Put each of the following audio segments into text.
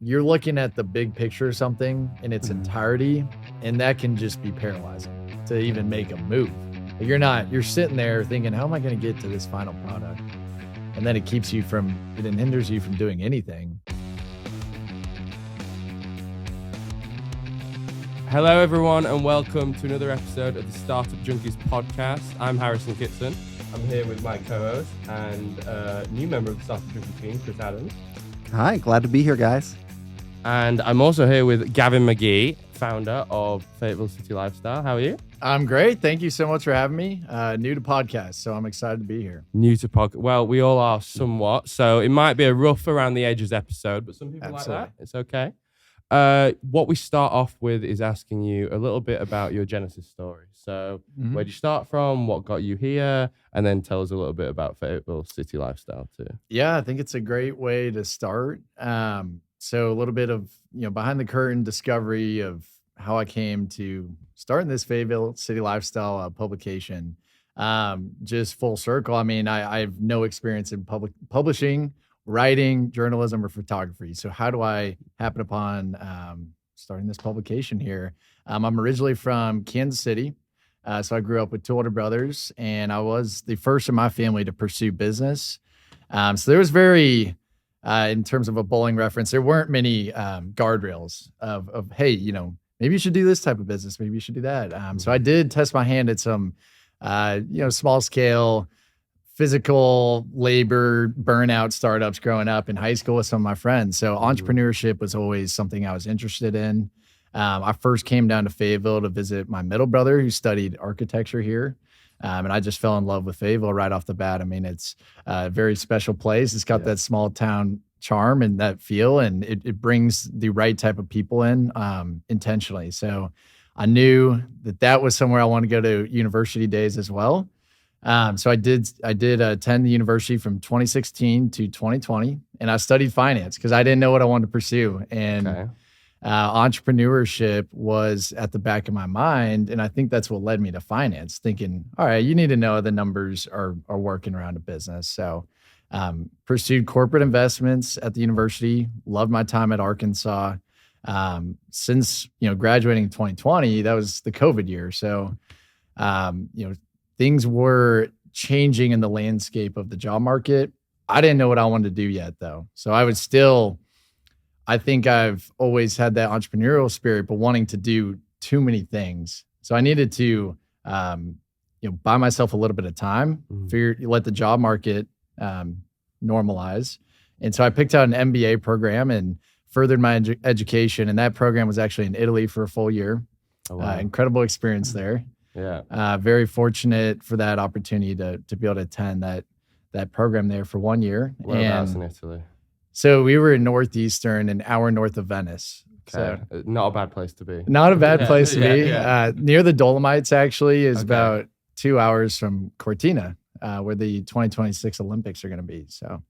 you're looking at the big picture of something in its entirety, and that can just be paralyzing to even make a move. You're sitting there thinking, how am I going to get to this final product? And then it hinders you from doing anything. Hello, everyone, and welcome to another episode of the Startup Junkies podcast. I'm Harrison Kitson. I'm here with my co-host and new member of the Startup Junkies team, Chris Adams. Hi, glad to be here, guys. And I'm also here with Gavin Magee, founder of Fayetteville City Lifestyle. How are you? I'm great. Thank you so much for having me. New to podcast, so I'm excited to be here. New to podcast. Well, we all are somewhat, so it might be a rough around the edges episode, but some people like that. It's okay. What we start off with is asking you a little bit about your Genesis story. So where did you start from? What got you here? And then tell us a little bit about Fayetteville City Lifestyle too. Yeah, I think it's a great way to start. So a little bit of, behind the curtain discovery of how I came to starting this Fayetteville City Lifestyle publication. Just full circle. I mean, I have no experience in publishing, writing, journalism, or photography. So how do I happen upon starting this publication here? I'm originally from Kansas City. So I grew up with two older brothers, and I was the first in my family to pursue business. So there was in terms of a bowling reference, there weren't many guardrails of hey, maybe you should do this type of business. Maybe you should do that. So I did test my hand at some, small scale physical labor burnout startups growing up in high school with some of my friends. So entrepreneurship was always something I was interested in. I first came down to Fayetteville to visit my middle brother who studied architecture here. And I just fell in love with Fayetteville right off the bat. I mean, it's a very special place. It's got that small town charm and that feel, and it brings the right type of people in intentionally. So I knew that was somewhere I wanted to go to university days as well. So I did attend the university from 2016 to 2020, and I studied finance because I didn't know what I wanted to pursue. And entrepreneurship was at the back of my mind. And I think that's what led me to finance, thinking, all right, you need to know the numbers are working around a business. So pursued corporate investments at the university, loved my time at Arkansas. Since, graduating in 2020, that was the COVID year. So, things were changing in the landscape of the job market. I didn't know what I wanted to do yet, though. So I think I've always had that entrepreneurial spirit, but wanting to do too many things. So I needed to, buy myself a little bit of time, let the job market normalize. And so I picked out an MBA program and furthered my education. And that program was actually in Italy for a full year. Oh, wow. Incredible experience there. Yeah. Very fortunate for that opportunity to be able to attend that program there for 1 year. Whereabouts in Italy? So we were in northeastern, an hour north of Venice. Okay. So not a bad place to be. Not a bad place to be. Yeah. Near the Dolomites, actually, is about 2 hours from Cortina, where the 2026 Olympics are going to be. So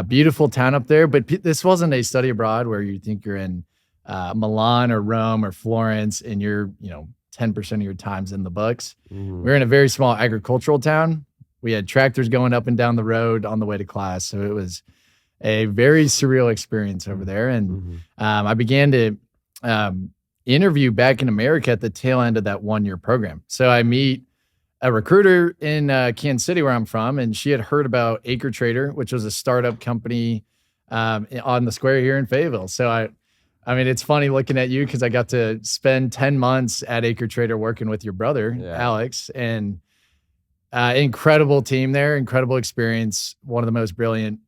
beautiful town up there. But this wasn't a study abroad where you think you're in Milan or Rome or Florence and you're, 10% of your time's in the books. We're in a very small agricultural town. We had tractors going up and down the road on the way to class. So it was a very surreal experience over there. And I began to interview back in America at the tail end of that 1 year program. So I meet a recruiter in Kansas City, where I'm from, and she had heard about Acre Trader, which was a startup company on the square here in Fayetteville. So I mean, it's funny looking at you because I got to spend 10 months at Acre Trader working with your brother, Alex, and incredible team there, incredible experience, one of the most brilliant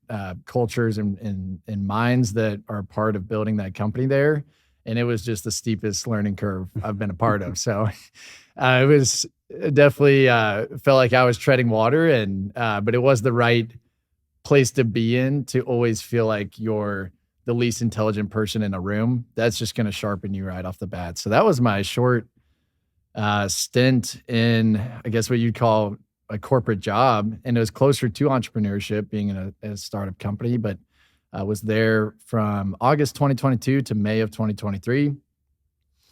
cultures and minds that are part of building that company there. And it was just the steepest learning curve I've been a part of. So it was definitely felt like I was treading water, but it was the right place to be in, to always feel like you're the least intelligent person in a room. That's just going to sharpen you right off the bat. So that was my short stint in, I guess, what you'd call a corporate job. And it was closer to entrepreneurship, being in a startup company, but I was there from August 2022 to May of 2023.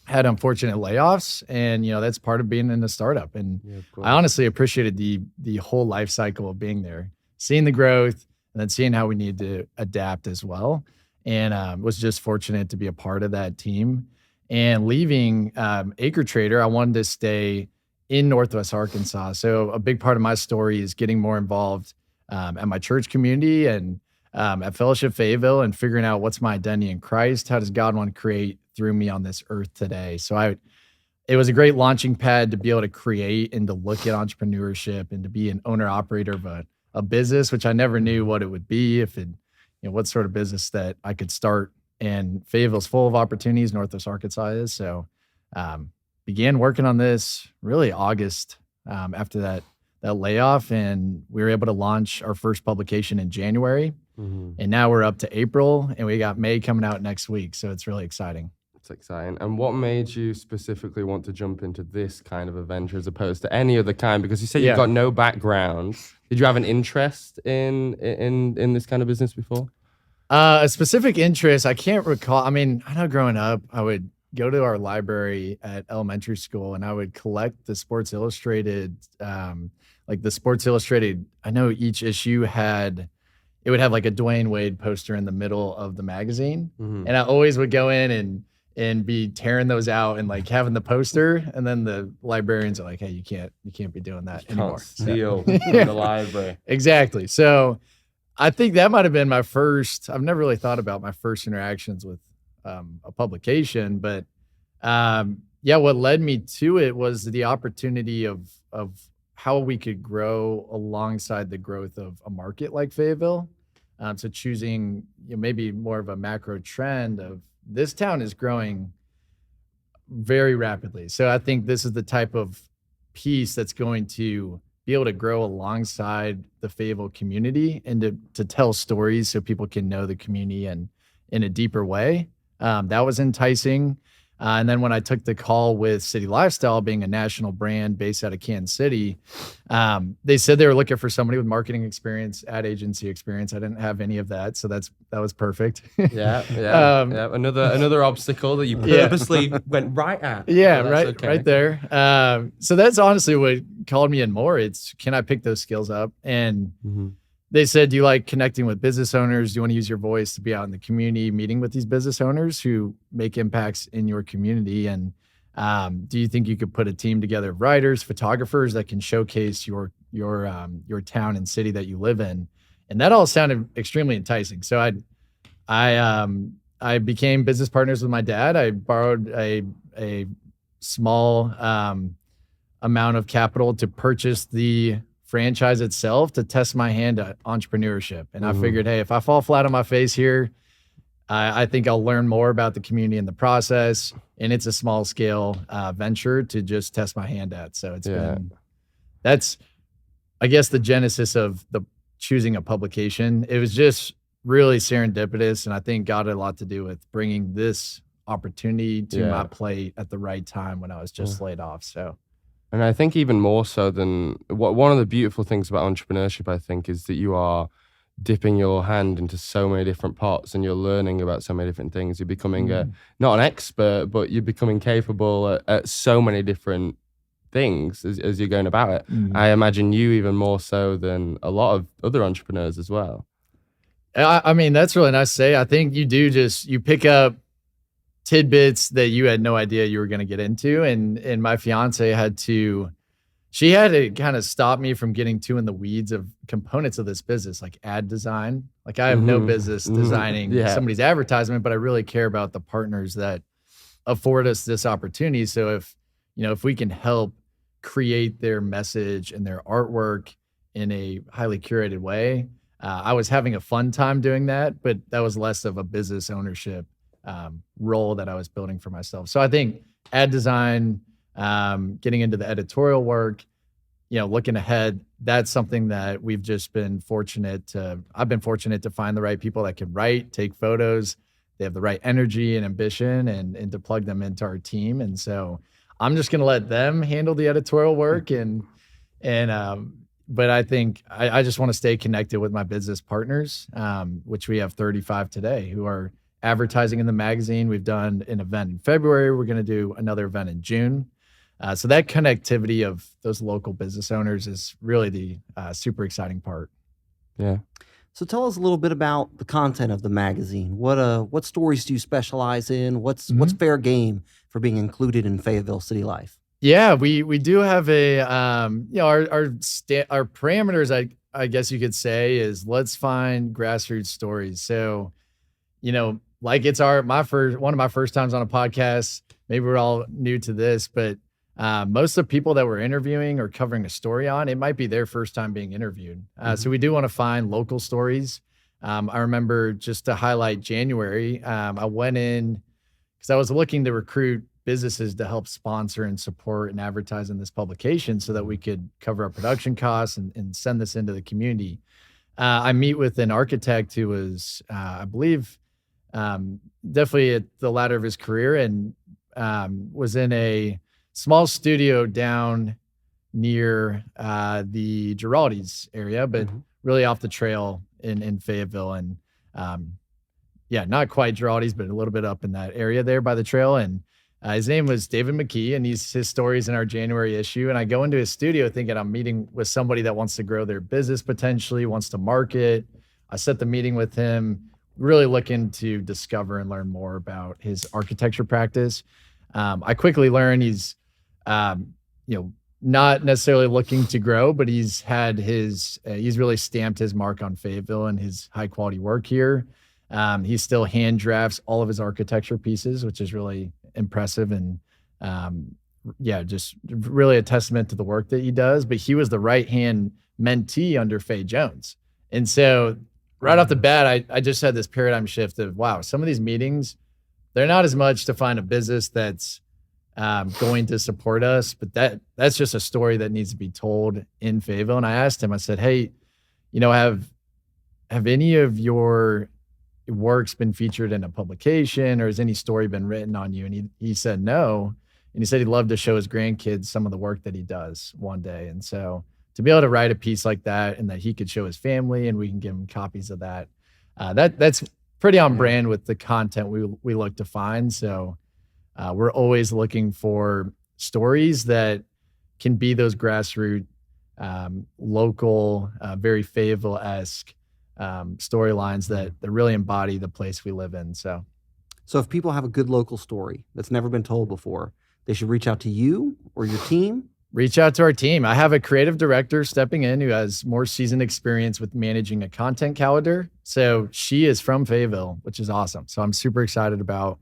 Had unfortunate layoffs, and that's part of being in a startup. And I honestly appreciated the whole life cycle of being there, seeing the growth, and then seeing how we need to adapt as well. and was just fortunate to be a part of that team. And leaving Acre Trader, I wanted to stay in Northwest Arkansas. So a big part of my story is getting more involved at my church community and at Fellowship Fayetteville, and figuring out what's my identity in Christ. How does God want to create through me on this earth today? So it was a great launching pad to be able to create and to look at entrepreneurship and to be an owner operator of a business, which I never knew what it would be, what sort of business that I could start. And Fayetteville's full of opportunities. Northwest Arkansas is. So began working on this really August after that layoff, and we were able to launch our first publication in January. And now we're up to April, and we got May coming out next week. So it's really exciting. It's exciting. And what made you specifically want to jump into this kind of a venture as opposed to any other kind? Because you said you've got no background. Did you have an interest in this kind of business before? A specific interest, I can't recall. I mean, I know growing up, I would go to our library at elementary school and I would collect the Sports Illustrated, the Sports Illustrated. I know each issue it would have like a Dwayne Wade poster in the middle of the magazine. And I always would go in and be tearing those out and like having the poster. And then the librarians are like, hey, you can't be doing that anymore. Steal from the library. Exactly. So I think that might have been my first. I've never really thought about my first interactions with a publication, but what led me to it was the opportunity of how we could grow alongside the growth of a market like Fayetteville. So choosing maybe more of a macro trend of this town is growing very rapidly. So I think this is the type of piece that's going to be able to grow alongside the Fayetteville community and to tell stories so people can know the community and in a deeper way. That was enticing. And then when I took the call with City Lifestyle, being a national brand based out of Kansas City, they said they were looking for somebody with marketing experience, ad agency experience. I didn't have any of that, so that was perfect. Yeah. Another obstacle that you purposely went right at. Yeah, so right there. So that's honestly what called me in more. It's, can I pick those skills up? And they said, do you like connecting with business owners? Do you want to use your voice to be out in the community, meeting with these business owners who make impacts in your community? And do you think you could put a team together of writers, photographers that can showcase your town and city that you live in? And that all sounded extremely enticing. So I became business partners with my dad. I borrowed a small amount of capital to purchase the franchise itself to test my hand at entrepreneurship. And I figured, hey, if I fall flat on my face here, I think I'll learn more about the community in the process. And it's a small scale venture to just test my hand at. So that's, I guess, the genesis of the choosing a publication. It was just really serendipitous. And I think God had a lot to do with bringing this opportunity to my plate at the right time when I was just laid off. So. And I think even more so than one of the beautiful things about entrepreneurship, I think, is that you are dipping your hand into so many different pots and you're learning about so many different things. You're becoming not an expert, but you're becoming capable at so many different things as you're going about it. I imagine you even more so than a lot of other entrepreneurs as well. I mean, that's really nice to say. I think you pick up tidbits that you had no idea you were going to get into. And my fiance had to kind of stop me from getting too in the weeds of components of this business, like ad design. Like I have no business designing somebody's advertisement, but I really care about the partners that afford us this opportunity. So if we can help create their message and their artwork in a highly curated way, I was having a fun time doing that, but that was less of a business ownership role that I was building for myself. So I think ad design, getting into the editorial work, looking ahead, that's something that I've been fortunate to find the right people that can write, take photos. They have the right energy and ambition and to plug them into our team. And so I'm just going to let them handle the editorial work. But I think I just want to stay connected with my business partners, which we have 35 today who are advertising in the magazine. We've done an event in February. We're going to do another event in June. So that connectivity of those local business owners is really the super exciting part. Yeah. So tell us a little bit about the content of the magazine. What stories do you specialize in? What's fair game for being included in Fayetteville City Life? Yeah, we do have a our parameters, I guess you could say, is let's find grassroots stories. So, like it's one of my first times on a podcast. Maybe we're all new to this, but most of the people that we're interviewing or covering a story on, it might be their first time being interviewed. So we do want to find local stories. I remember, just to highlight January, I went in because I was looking to recruit businesses to help sponsor and support and advertise in this publication so that we could cover our production costs and send this into the community. I meet with an architect who was, I believe, definitely at the ladder of his career, and was in a small studio down near the Giraldi's area, but really off the trail in Fayetteville. And not quite Giraldi's, but a little bit up in that area there by the trail. And his name was David Magee, and his story's in our January issue. And I go into his studio thinking I'm meeting with somebody that wants to grow their business, potentially wants to market. I set the meeting with him, really looking to discover and learn more about his architecture practice. I quickly learned he's, not necessarily looking to grow, but he's really stamped his mark on Fayetteville and his high quality work here. He still hand drafts all of his architecture pieces, which is really impressive, and just really a testament to the work that he does. But he was the right hand mentee under Faye Jones. And so right off the bat, I just had this paradigm shift of, wow, some of these meetings, they're not as much to find a business that's going to support us, but that's just a story that needs to be told in Fayetteville. And I asked him, I said, hey, have any of your work's been featured in a publication, or has any story been written on you? And he said no. And he said he'd love to show his grandkids some of the work that he does one day. And so to be able to write a piece like that, and that he could show his family and we can give him copies of that, that's pretty on brand with the content we look to find. So we're always looking for stories that can be those grassroots, local, very Fayetteville-esque storylines that really embody the place we live in. So if people have a good local story that's never been told before, they should reach out to you or your team? Reach out to our team. I have a creative director stepping in who has more seasoned experience with managing a content calendar. So she is from Fayetteville, which is awesome. So I'm super excited about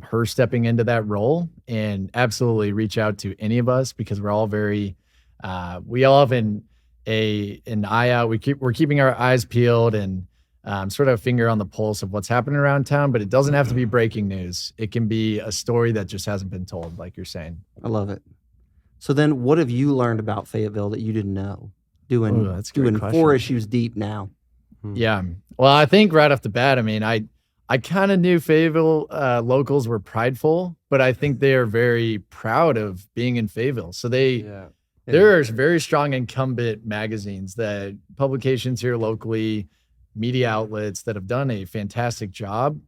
her stepping into that role, and absolutely reach out to any of us, because we're all very, we all have an eye out. We're keeping our eyes peeled and sort of a finger on the pulse of what's happening around town, but it doesn't have to be breaking news. It can be a story that just hasn't been told, like you're saying. I love it. So then what have you learned about Fayetteville that you didn't know? Doing 4 issues deep now. Yeah. Well, I think right off the bat, I mean, I kind of knew Fayetteville locals were prideful, but I think they are very proud of being in Fayetteville. So there are very strong incumbent magazines, that publications here locally, media outlets that have done a fantastic job.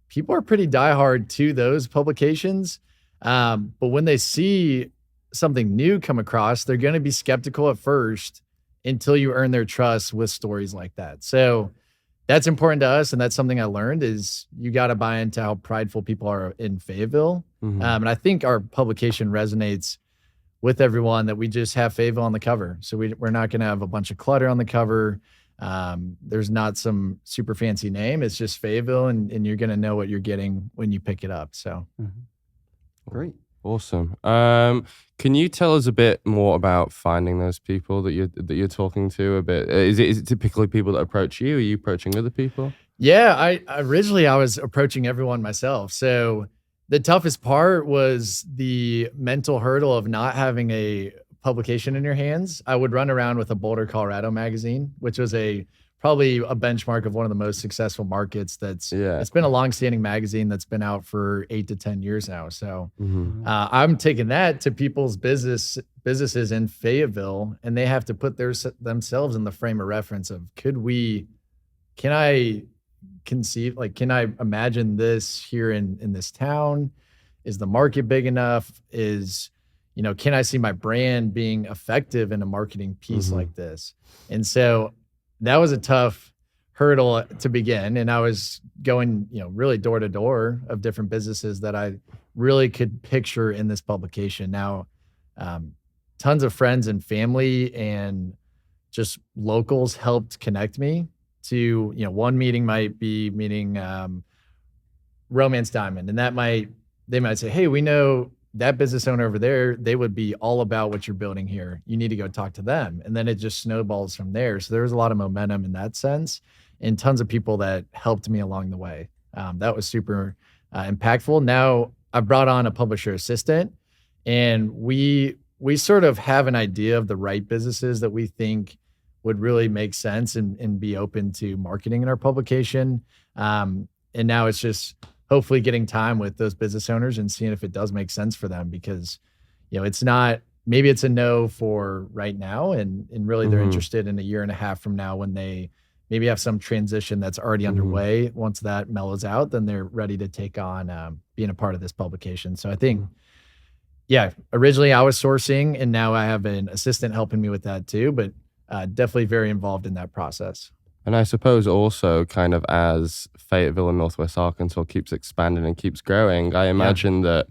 People are pretty diehard to those publications. But when they see something new come across, they're going to be skeptical at first until you earn their trust with stories like that. So that's important to us. And that's something I learned, is you got to buy into how prideful people are in Fayetteville. And I think our publication resonates with everyone, that we just have Fayetteville on the cover. So we're not going to have a bunch of clutter on the cover. There's not some super fancy name. It's just Fayetteville, and you're going to know what you're getting when you pick it up. So Great. Awesome. Can you tell us a bit more about finding those people that you're talking to a bit? Is it typically people that approach you? Are you approaching other people? Yeah, I originally was approaching everyone myself. So the toughest part was the mental hurdle of not having a publication in your hands. I would run around with a Boulder, Colorado magazine, which was probably a benchmark of one of the most successful markets. It's been a long-standing magazine that's been out for 8 to 10 years now. So I'm taking that to people's businesses in Fayetteville, and they have to put themselves in the frame of reference of, can I conceive, like, can I imagine this here in this town? Is the market big enough? Can I see my brand being effective in a marketing piece like this? And so that was a tough hurdle to begin. And I was going, really door to door of different businesses that I really could picture in this publication. Now, tons of friends and family and just locals helped connect me to, one meeting might be meeting Romance Diamond. And they might say, hey, we know that business owner over there, they would be all about what you're building here. You need to go talk to them. And then it just snowballs from there. So there was a lot of momentum in that sense and tons of people that helped me along the way. That was super impactful. Now I've brought on a publisher assistant, and we sort of have an idea of the right businesses that we think would really make sense and be open to marketing in our publication. And now it's just hopefully getting time with those business owners and seeing if it does make sense for them, because, it's not, maybe it's a no for right now. And really they're interested in a year and a half from now when they maybe have some transition that's already underway. Once that mellows out, then they're ready to take on being a part of this publication. So I think, originally I was sourcing, and now I have an assistant helping me with that too, but definitely very involved in that process. And I suppose also kind of as Fayetteville and Northwest Arkansas keeps expanding and keeps growing, I imagine that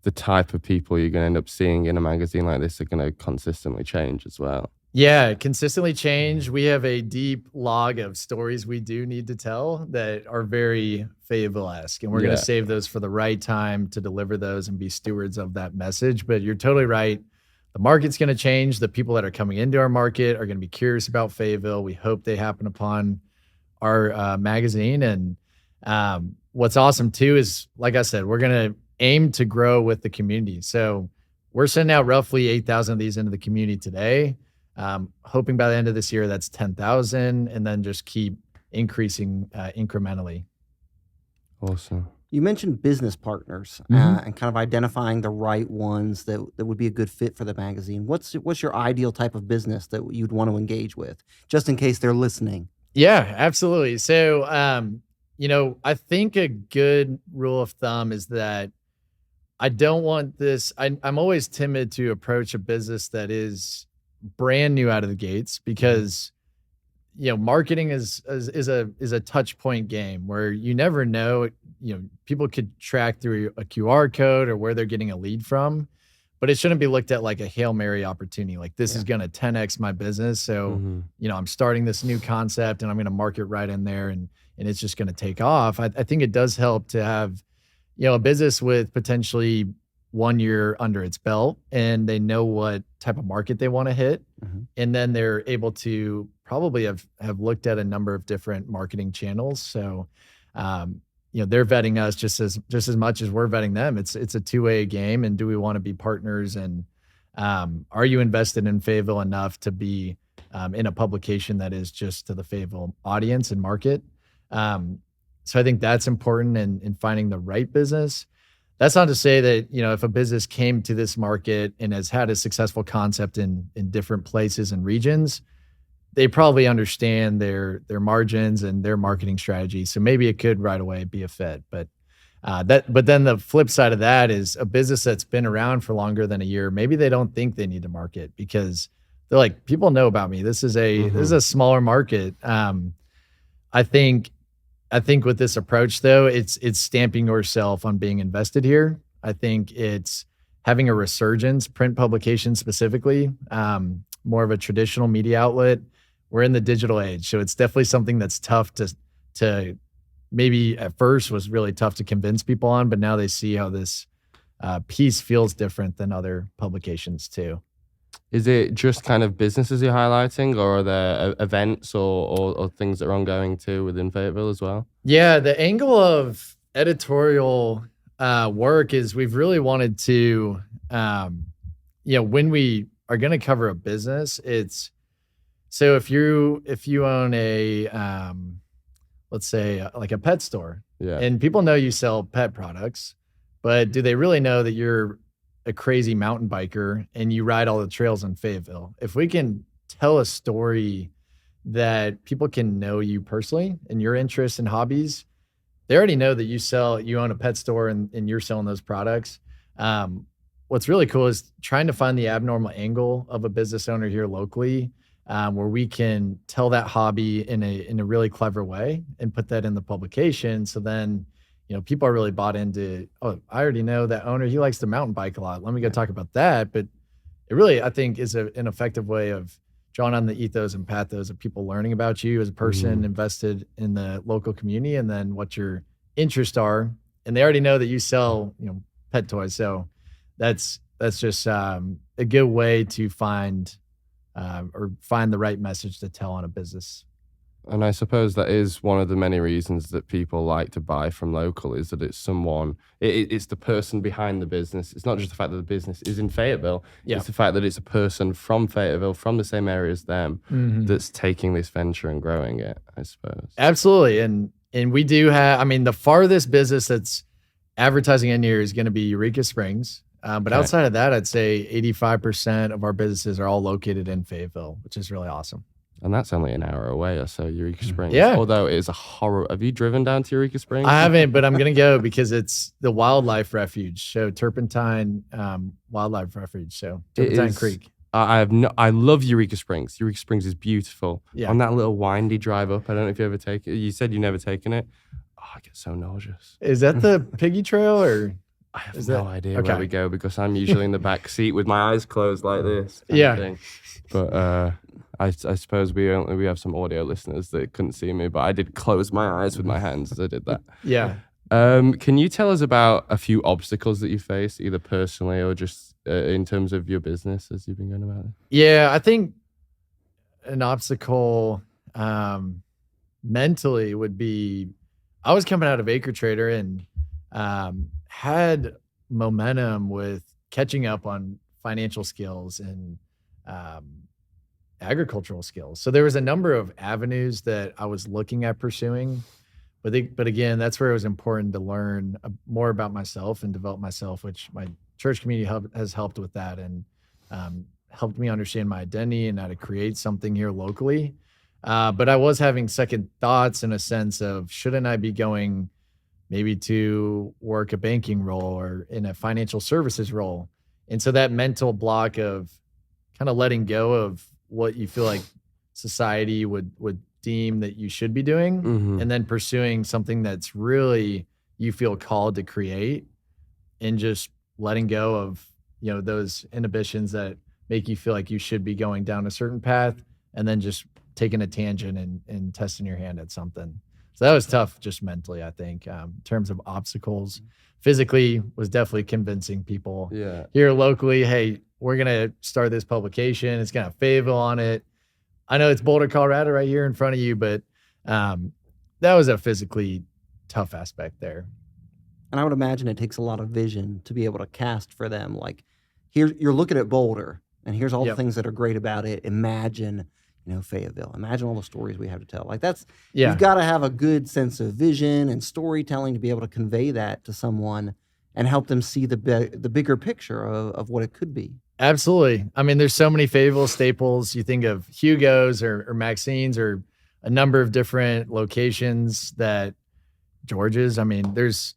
the type of people you're going to end up seeing in a magazine like this are going to consistently change as well. Yeah, consistently change. We have a deep log of stories we do need to tell that are very Fayetteville-esque, and we're going to save those for the right time to deliver those and be stewards of that message. But you're totally right. The market's going to change. The people that are coming into our market are going to be curious about Fayetteville. We hope they happen upon our magazine. And what's awesome too is, like I said, we're going to aim to grow with the community. So we're sending out roughly 8,000 of these into the community today. Hoping by the end of this year, that's 10,000, and then just keep increasing incrementally. Awesome. You mentioned business partners and kind of identifying the right ones that would be a good fit for the magazine. What's your ideal type of business that you'd want to engage with, just in case they're listening? Yeah, absolutely. So, I think a good rule of thumb is that I don't want this. I'm always timid to approach a business that is brand new out of the gates, because marketing is a touch point game where you never know. People could track through a QR code or where they're getting a lead from, but it shouldn't be looked at like a Hail Mary opportunity. Like, this is going to 10x my business. So, I'm starting this new concept and I'm going to market right in there, and it's just going to take off. I think it does help to have, a business with potentially 1 year under its belt, and they know what type of market they want to hit. And then they're able to probably have looked at a number of different marketing channels. So, they're vetting us just as much as we're vetting them. It's a two-way game. And do we want to be partners? And are you invested in Fayetteville enough to be in a publication that is just to the Fayetteville audience and market? So I think that's important in finding the right business. That's not to say that, if a business came to this market and has had a successful concept in different places and regions, they probably understand their margins and their marketing strategy. So maybe it could right away be a fit. But then the flip side of that is a business that's been around for longer than a year. Maybe they don't think they need to market because they're like, people know about me. This is a smaller market. I think with this approach though, it's stamping yourself on being invested here. I think it's having a resurgence, print publication specifically, more of a traditional media outlet. We're in the digital age. So it's definitely something that's tough to maybe at first was really tough to convince people on, but now they see how this piece feels different than other publications too. Is it just kind of businesses you're highlighting, or are there events or things that are ongoing too within Fayetteville as well? Yeah, the angle of editorial work is we've really wanted to, when we are going to cover a business, it's so if you own a, let's say like a pet store, and people know you sell pet products, but do they really know that you're a crazy mountain biker and you ride all the trails in Fayetteville? If we can tell a story that people can know you personally and your interests and hobbies, they already know that you own a pet store and you're selling those products. What's really cool is trying to find the abnormal angle of a business owner here locally. where we can tell that hobby in a really clever way and put that in the publication. So then, people are really bought into, oh, I already know that owner, he likes to mountain bike a lot. Let me go talk about that. But it really, I think, is an effective way of drawing on the ethos and pathos of people learning about you as a person invested in the local community, and then what your interests are. And they already know that you sell, pet toys. So that's just a good way to find the right message to tell on a business. And I suppose that is one of the many reasons that people like to buy from local, is that it's someone, it's the person behind the business. It's not just the fact that the business is in Fayetteville. Yeah. It's the fact that it's a person from Fayetteville, from the same area as them, that's taking this venture and growing it, I suppose. Absolutely. And we do have, the farthest business that's advertising in here is going to be Eureka Springs. But outside of that, I'd say 85% of our businesses are all located in Fayetteville, which is really awesome. And that's only an hour away or so, Eureka Springs. Yeah. Although it is a horror. Have you driven down to Eureka Springs? I haven't, but I'm going to go because it's the wildlife refuge. So Turpentine Wildlife Refuge. So Turpentine Creek. I love Eureka Springs. Eureka Springs is beautiful. Yeah. On that little windy drive up. I don't know if you ever take it. You said you've never taken it. Oh, I get so nauseous. Is that the Piggy Trail or? I have no idea where we go because I'm usually in the back seat with my eyes closed like this. Yeah. But I suppose we have some audio listeners that couldn't see me, but I did close my eyes with my hands as I did that. Yeah. Can you tell us about a few obstacles that you faced, either personally or just in terms of your business as you've been going about it? Yeah, I think an obstacle mentally would be, I was coming out of Acre Trader and had momentum with catching up on financial skills and agricultural skills. So there was a number of avenues that I was looking at pursuing, but again, that's where it was important to learn more about myself and develop myself, which my church community has helped with that and helped me understand my identity and how to create something here locally. But I was having second thoughts in a sense of, shouldn't I be going maybe to work a banking role or in a financial services role? And so that mental block of kind of letting go of what you feel like society would deem that you should be doing, and then pursuing something that's really you feel called to create, and just letting go of, those inhibitions that make you feel like you should be going down a certain path, and then just taking a tangent and testing your hand at something. So that was tough just mentally, I think, in terms of obstacles. Physically was definitely convincing people here locally, hey, we're going to start this publication. It's going to have Fayetteville on it. I know it's Boulder, Colorado right here in front of you, but that was a physically tough aspect there. And I would imagine it takes a lot of vision to be able to cast for them. Like, here, you're looking at Boulder, and here's all the things that are great about it. Imagine Fayetteville. Imagine all the stories we have to tell. Like, that's, you've got to have a good sense of vision and storytelling to be able to convey that to someone and help them see the bigger picture of what it could be. Absolutely. There's so many Fayetteville staples. You think of Hugo's or Maxine's or a number of different locations that George's. There's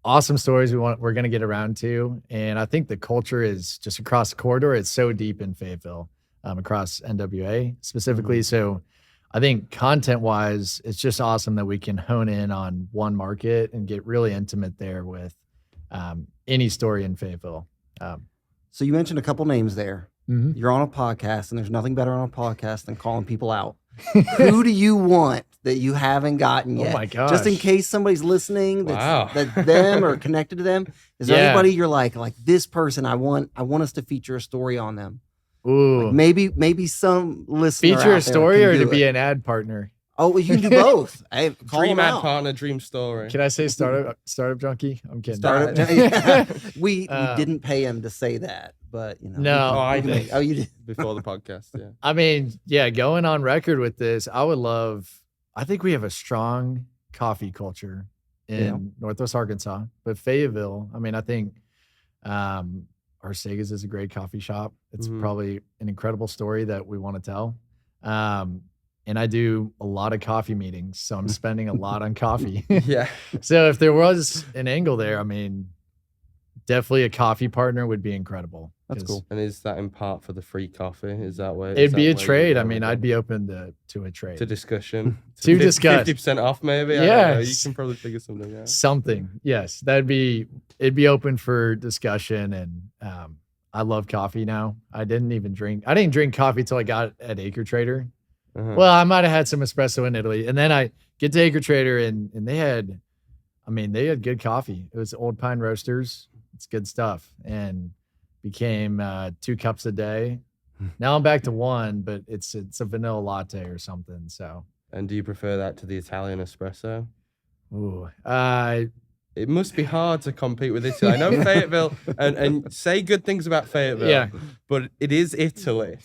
awesome stories we're going to get around to. And I think the culture is just across the corridor. It's so deep in Fayetteville. Across NWA specifically. So I think content-wise, it's just awesome that we can hone in on one market and get really intimate there with any story in Fayetteville. So you mentioned a couple names there. You're on a podcast, and there's nothing better on a podcast than calling people out. Who do you want that you haven't gotten yet? Oh my gosh. Just in case somebody's listening that's them or connected to them. Is there anybody you're like this person, I want us to feature a story on them? Ooh. Like maybe some listener feature out a story there or can to do be it. an ad partner? Oh, well, you can do both. Hey, call Dream them ad out. partner, dream story. Can I say startup junkie? I'm kidding. We didn't pay him to say that, but No. I did. Oh, you did Before the podcast, yeah. Going on record with this, I think we have a strong coffee culture in Northwest Arkansas, but Fayetteville, I think Arcega's is a great coffee shop. It's probably an incredible story that we want to tell. And I do a lot of coffee meetings, so I'm spending a lot on coffee. Yeah. So if there was an angle there, definitely a coffee partner would be incredible. That's cool. And is that in part for the free coffee? Is that where It'd be a trade. I mean, I'd be open to a trade. To discussion. To discuss. 50% off maybe? Yeah. You can probably figure something out. Something. Yes. It'd be open for discussion. And I love coffee now. I didn't drink coffee till I got at Acre Trader. Well, I might have had some espresso in Italy. And then I get to Acre Trader and they had good coffee. It was Old Pine Roasters. It's good stuff. And became 2 cups a day. Now I'm back to 1, but it's a vanilla latte or something. So. And do you prefer that to the Italian espresso? Ooh, it must be hard to compete with Italy. I know Fayetteville, and say good things about Fayetteville. Yeah, but it is Italy.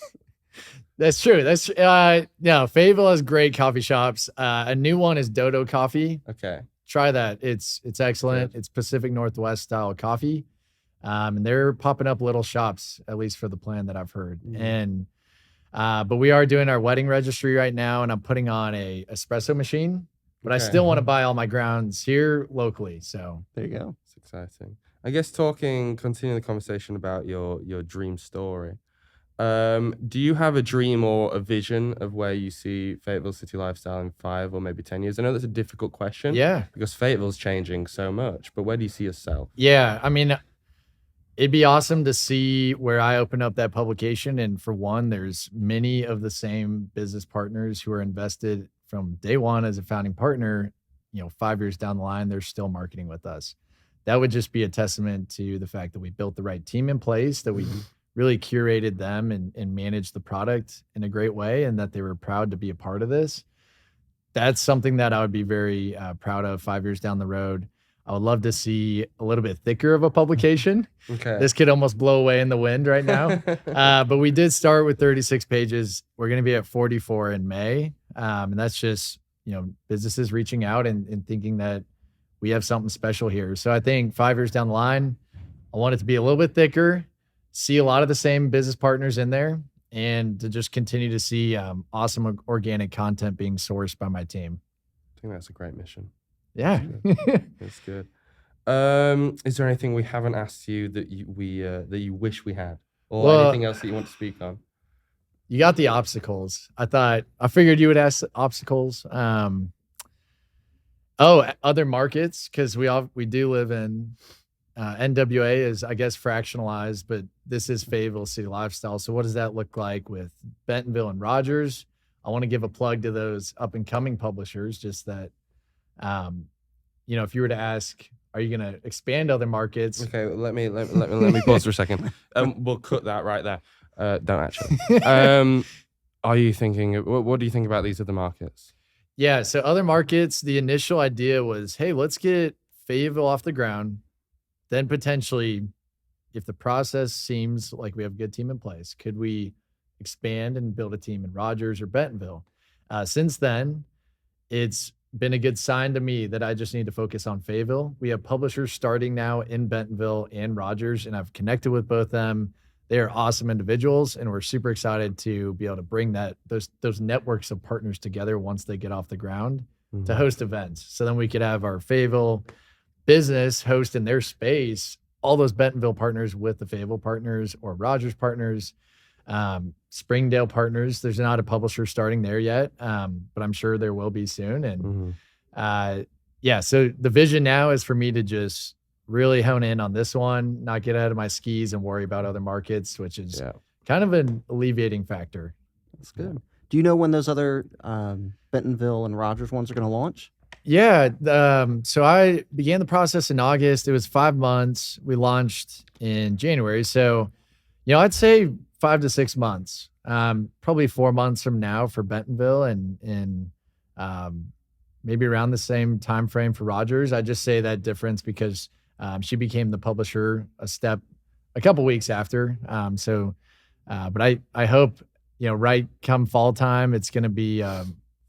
That's true. Fayetteville has great coffee shops. A new one is Dodo Coffee. Okay, try that. It's excellent. Good. It's Pacific Northwest style coffee. And they're popping up little shops, at least for the plan that I've heard. And but we are doing our wedding registry right now, and I'm putting on a espresso machine. But I still want to buy all my grounds here locally. So there you go. It's exciting. I guess continuing the conversation about your dream story. Do you have a dream or a vision of where you see Fayetteville City Lifestyle in 5 or maybe 10 years? I know that's a difficult question. Yeah. Because Fayetteville's changing so much, but where do you see yourself? Yeah. I mean, it'd be awesome to see where I open up that publication. And for one, there's many of the same business partners who are invested from day one as a founding partner. 5 years down the line, they're still marketing with us. That would just be a testament to the fact that we built the right team in place, that we really curated them and managed the product in a great way, and that they were proud to be a part of this. That's something that I would be very proud of 5 years down the road. I would love to see a little bit thicker of a publication. Okay. This could almost blow away in the wind right now. But we did start with 36 pages. We're going to be at 44 in May. And that's just, businesses reaching out and thinking that we have something special here. So I think 5 years down the line, I want it to be a little bit thicker, see a lot of the same business partners in there, and to just continue to see awesome organic content being sourced by my team. I think that's a great mission. Yeah. That's good. Is there anything we haven't asked you that you wish we had, or anything else that you want to speak on? You got the obstacles. I figured you would ask obstacles. Other markets, because we do live in NWA is, I guess, fractionalized, but this is Fayetteville City Lifestyle. So what does that look like with Bentonville and Rogers? I want to give a plug to those up and coming publishers, just that, if you were to ask, are you going to expand other markets? Okay, let me pause for a second. We'll cut that right there. Don't actually. Are you thinking? What do you think about these other markets? Yeah, so other markets. The initial idea was, hey, let's get Fayetteville off the ground. Then potentially, if the process seems like we have a good team in place, could we expand and build a team in Rogers or Bentonville? Since then, it's been a good sign to me that I just need to focus on Fayetteville. We have publishers starting now in Bentonville and Rogers, and I've connected with both them. They are awesome individuals, and we're super excited to be able to bring those networks of partners together once they get off the ground to host events. So then we could have our Fayetteville business host in their space all those Bentonville partners with the Fayetteville partners or Rogers partners, Springdale partners. There's not a publisher starting there yet, but I'm sure there will be soon. And so the vision now is for me to just really hone in on this one, not get out of my skis and worry about other markets, which is kind of an alleviating factor. That's good. Do you know when those other Bentonville and Rogers ones are going to launch? Yeah. So I began the process in August. It was 5 months. We launched in January. So, I'd say 5 to 6 months, probably 4 months from now for Bentonville and maybe around the same time frame for Rogers. I just say that difference because she became the publisher a couple weeks after. But I hope, right come fall time, it's going to be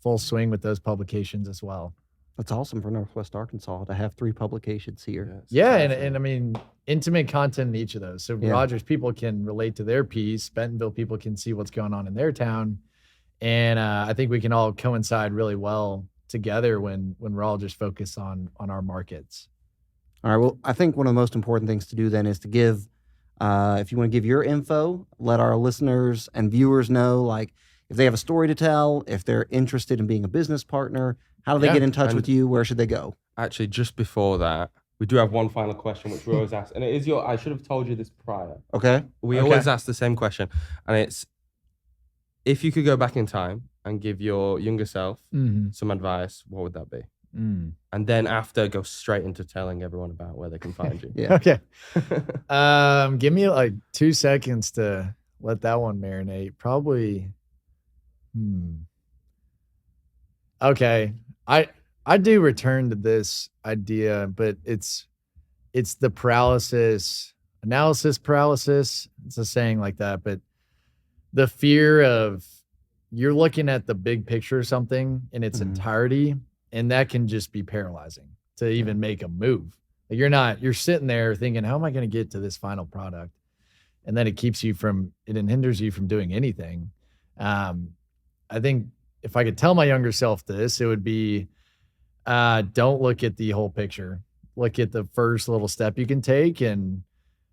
full swing with those publications as well. That's awesome for Northwest Arkansas to have 3 publications here. Yeah, and I mean, intimate content in each of those. So Rogers people can relate to their piece. Bentonville people can see what's going on in their town. And I think we can all coincide really well together when we're all just focused on our markets. All right. Well, I think one of the most important things to do then is to give If you want to give your info, let our listeners and viewers know, like, if they have a story to tell, if they're interested in being a business partner, how do they get in touch with you? Where should they go? Actually, just before that, we do have one final question, which we always ask. And it is I should have told you this prior. Okay. We always ask the same question. And it's, if you could go back in time and give your younger self some advice, what would that be? And then after, go straight into telling everyone about where they can find you. Okay. Give me like 2 seconds to let that one marinate. Probably. Okay. I do return to this idea, but it's the analysis paralysis. It's a saying like that, but the fear of you're looking at the big picture of something in its entirety, and that can just be paralyzing to even make a move. Like you're sitting there thinking, how am I going to get to this final product? And then it hinders you from doing anything. I think if I could tell my younger self this, it would be, don't look at the whole picture. Look at the first little step you can take. And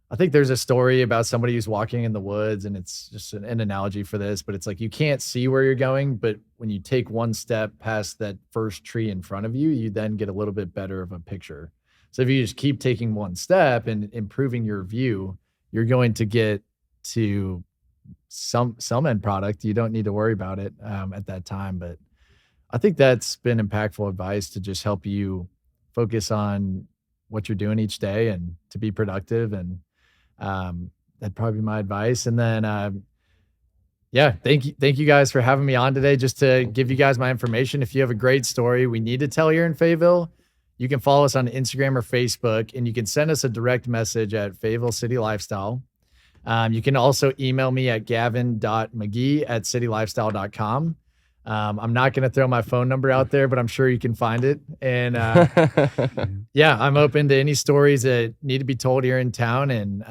I think there's a story about somebody who's walking in the woods, and it's just an analogy for this, but it's like, you can't see where you're going, but when you take one step past that first tree in front of you, you then get a little bit better of a picture. So if you just keep taking one step and improving your view, you're going to get to some end product. You don't need to worry about it at that time. But I think that's been impactful advice to just help you focus on what you're doing each day and to be productive. And that'd probably be my advice. And then, thank you guys for having me on today. Just to give you guys my information. If you have a great story we need to tell here in Fayetteville, you can follow us on Instagram or Facebook, and you can send us a direct message at Fayetteville City Lifestyle. You can also email me at gavin.magee@citylifestyle.com. I'm not going to throw my phone number out there, but I'm sure you can find it. And I'm open to any stories that need to be told here in town. And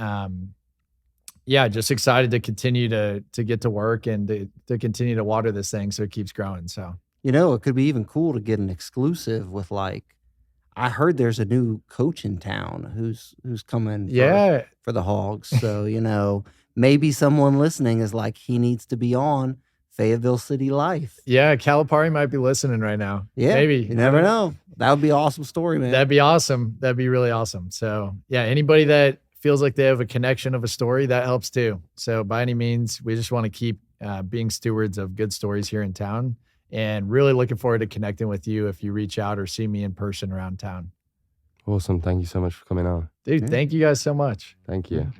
just excited to continue to get to work and to continue to water this thing so it keeps growing. So, it could be even cool to get an exclusive with, like, I heard there's a new coach in town who's coming for the Hogs. So, maybe someone listening is like, he needs to be on Fayetteville City Life. Yeah, Calipari might be listening right now. Yeah, maybe. You never know. That would be an awesome story, man. That'd be awesome. That'd be really awesome. So, anybody that feels like they have a connection of a story, that helps too. So by any means, we just want to keep being stewards of good stories here in town, and really looking forward to connecting with you if you reach out or see me in person around town. Awesome. Thank you so much for coming on. Dude, thank you guys so much. Thank you.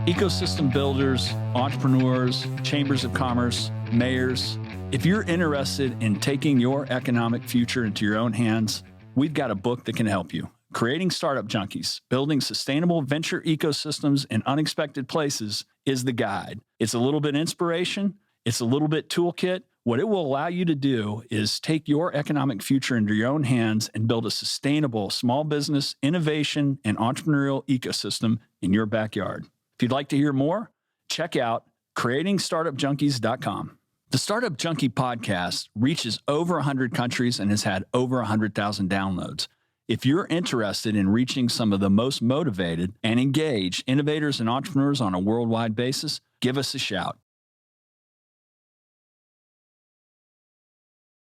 Ecosystem builders, entrepreneurs, chambers of commerce, mayors, if you're interested in taking your economic future into your own hands, we've got a book that can help you. Creating Startup Junkies, Building Sustainable Venture Ecosystems in Unexpected Places is the guide. It's a little bit inspiration. It's a little bit toolkit. What it will allow you to do is take your economic future into your own hands and build a sustainable small business, innovation, and entrepreneurial ecosystem in your backyard. If you'd like to hear more, check out creatingstartupjunkies.com. The Startup Junkie podcast reaches over 100 countries and has had over 100,000 downloads. If you're interested in reaching some of the most motivated and engaged innovators and entrepreneurs on a worldwide basis, give us a shout.